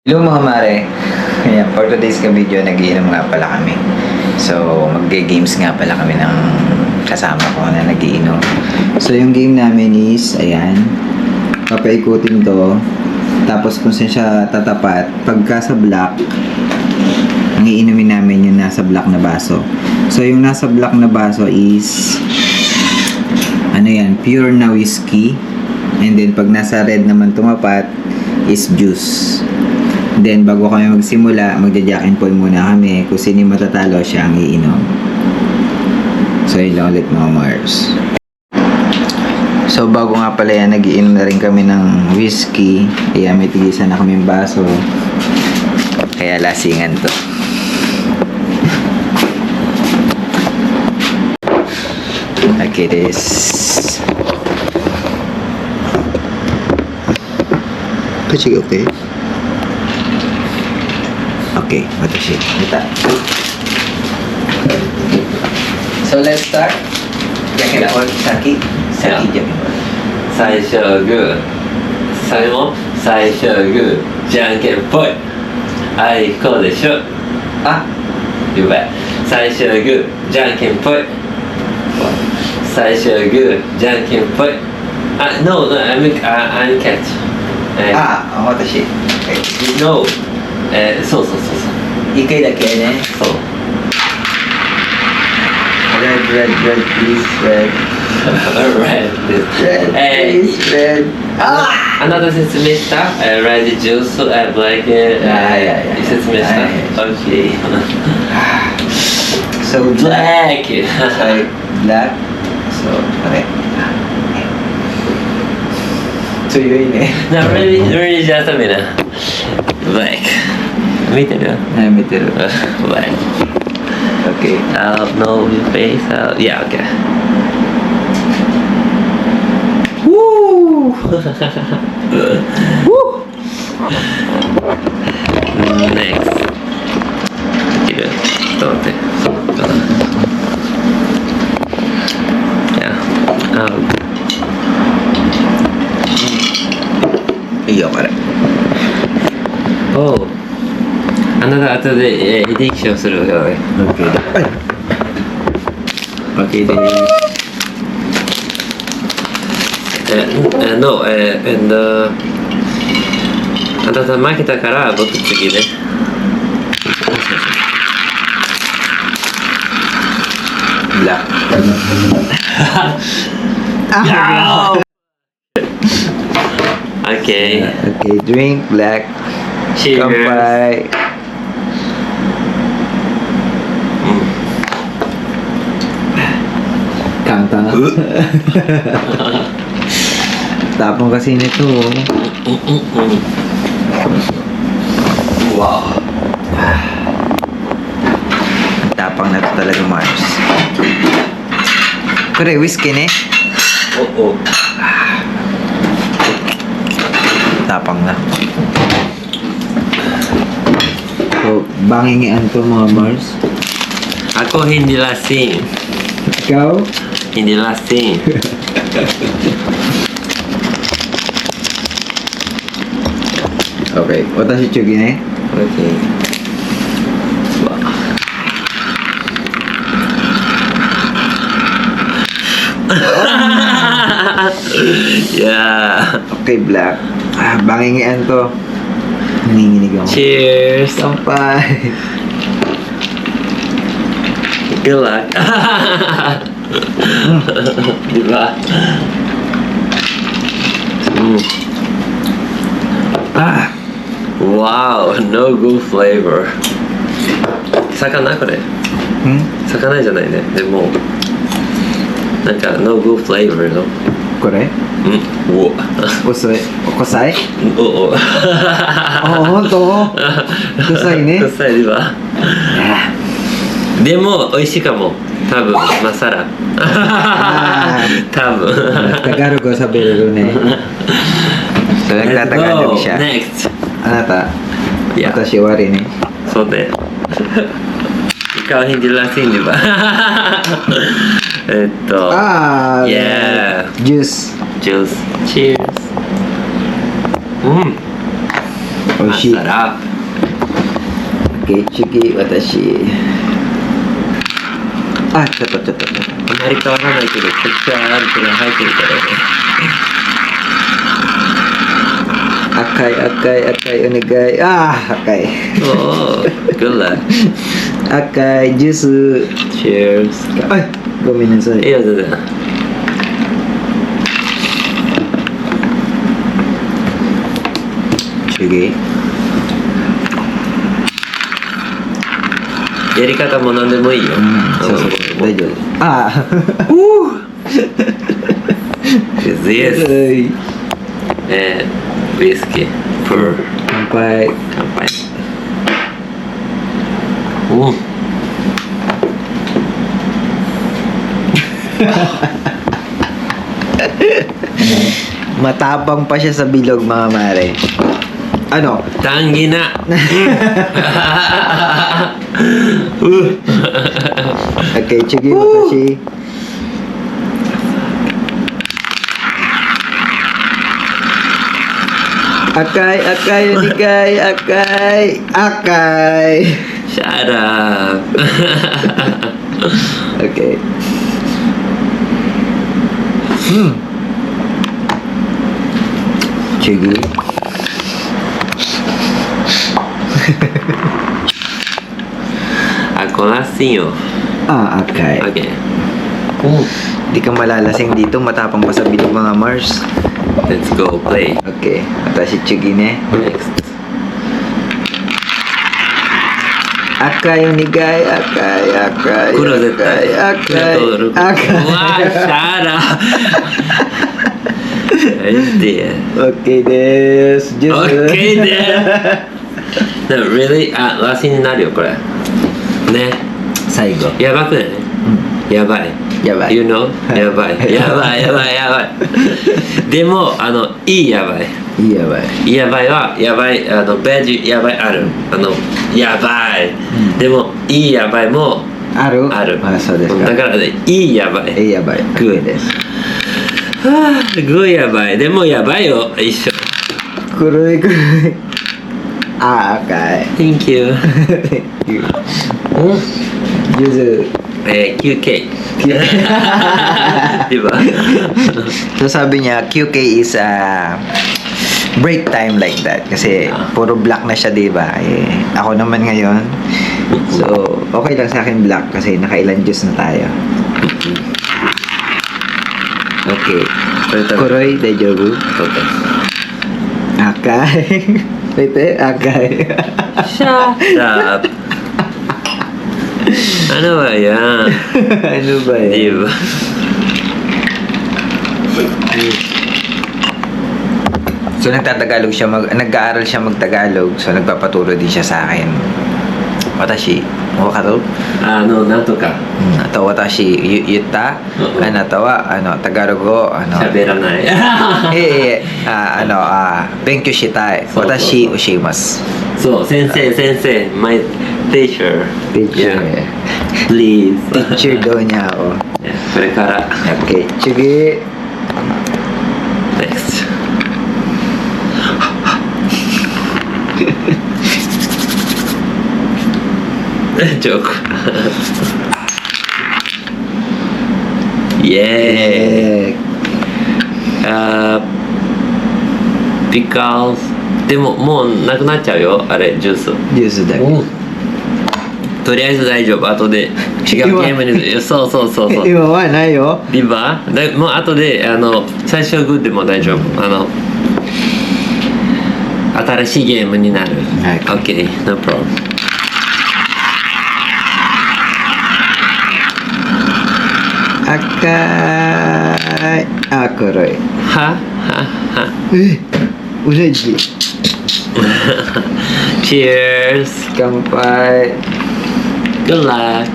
Hello mga mare. Ayan, for today's video, nagiinom nga pala kami. So, magge-games nga pala kami ng kasama ko na nagiinom. So, yung game namin is, ayan, papaikutin to. Tapos kung saan siya tatapat, pagka sa black, ang iinumin namin yung nasa black na baso. So, yung nasa black na baso is, ano yan, pure na whiskey. And then, pag nasa red naman tumapat, is juice. Then, bago kami magsimula, magja-jack and Paul muna kami. Kung sino yung matatalo, siya ang iinom. So, yun lang ulit mga Mars. So, bago nga pala yan, nag-iinom na rin kami ng whiskey. Kaya may tigisan na kami yung baso. Kaya lasingan to. Okay, this. Kasi okay. Okay, watashi. Kita. So let's start. Jacket or Saki. Saki jacket. 最初はグーそれも最初はグーじゃんけんぽいあいこうでしょあ、やばい最初はグーじゃんけんぽい最初はグーじゃんけんぽいあ、no, no, I'm catch あ、私。no そうそうそうそう一回だけね。そう Red, red, red, please, red. red Red, please, red. あなた説明した red juice, black 説明した OK So black Sorry, black. So, okay. So, yun eh. No, really just a minute. Black. 見てるはい、見てる。 Black. Okay. No face. Yeah, okay. Woo! Woo! Next. できるちょっと待って。そうかな。Yeah. いいよ、これ。Oh. あなた後でエディクションするよ。OK だ。OK です。No, and あなた負けたから僕次ね。black. Yeah. Okay. Okay, drink black. Cheers. Kampai. Kanta. Tapong kasi nito. Wow. Tapang na to talaga, Mars. Kore, whiskey ne? Oo. Tapang na. So, bangingian to mga Mars. Ako hindi lasing. Ikaw? Hindi lasing. Okay. Watashi chugi ne? Okay. Yeah. Okay, black. Bangingian to. Nanginginig ako. Cheers. Kampai. Good luck. Diba? Wow, no good flavor. 魚これ魚じゃないね。でもなんか no good flavor の。これお遅い。おこさいおあ、ほんと臭いね。臭いわ。でも美味しいかも。多分マサラ。多分。タガル語喋れるね。So, nagtatagalog siya. Next. あなた、 Yeah. 私終わりね。そうね。ikaw hindi lasing, di ba? Ito. Yeah. Juice. Juice. Cheers. 美味しい。 Masarap. Okay, chigi, watashi. Ah, cotto. あまり変わらないけど、こっちはある程度入ってるからね。赤い、お願い。ああ、赤い。おー、good luck. 赤い、ジュース。 Cheers. はい、ごめんなさい。いや、全然。chigi。やり方も何でもいいよ。そうそう、大丈夫。ああ。This ウイスキー。プー。乾杯。乾杯。うん。Matapang pa siya sa bilog, mga mare. Ano? Tangina. Okay, chigi, watashi. Akay, onegai, akay. Shut up. Okay. Chigi. Ako lasing yo. Ah, akay. Okay. Di ka malalasing dito, matapang pa sa bilog, mga Mars. Let's go play. Okay, watashi chigi ne. Next. Akay, onegai, akay. 黒絶対。 Akay, 黒と6。うわ、shut up. Okay です。ジュース。 Okay then. No, really? あ、ラスになるよ、これ。ね。最後。やばくないやばい。やばい。 You know? やばい。やばい。でも、いいやばい。いいやばい。やばいは、やばい、ベジやばいある。やばい。でも、いいやばいもある？ある。あ、そうですか。だからね、いいやばい。いいやばい。グーです。はぁ、グーやばい。でもやばいよ、一緒。黒い。あ、赤い。Thank you. Thank you. ジュース。QK. Diba? So sabi niya, QK is break time like that. Kasi puro black na siya, diba? Ako naman ngayon. So, okay lang sa akin black kasi nakailan juice na tayo. Okay. Kuroy, daijoubu. Okay. Akai. Pwede, akai. Shut up. Ano ba yan? Ano ba yan? Diba? So nagtatagalog siya, nag-aaral siya magtagalog. So nagpapaturo din siya sa akin. Watashi, wakato? なんとか Ato watashi, yutta? Oo. Tawa, Tagalog go, 喋らない。勉強したい。そうそうそう。私、教えます。そう、先生、my teacher. Teacher. Yeah. Please. Teacher daw niya ako. Yeah, これから Okay, sige. next. Joke. Yeah. Pickles. でももうなくなっちゃうよ、あれジュース。ジュースだけ。とりあえず大丈夫。後で違うゲームにそう。今はないよ。リバーもう後で最初はグッでも大丈夫。新しいゲームになる。はい OK, no problem. 赤い。あ、黒い。は同じ。 Cheers. 乾杯。Good luck.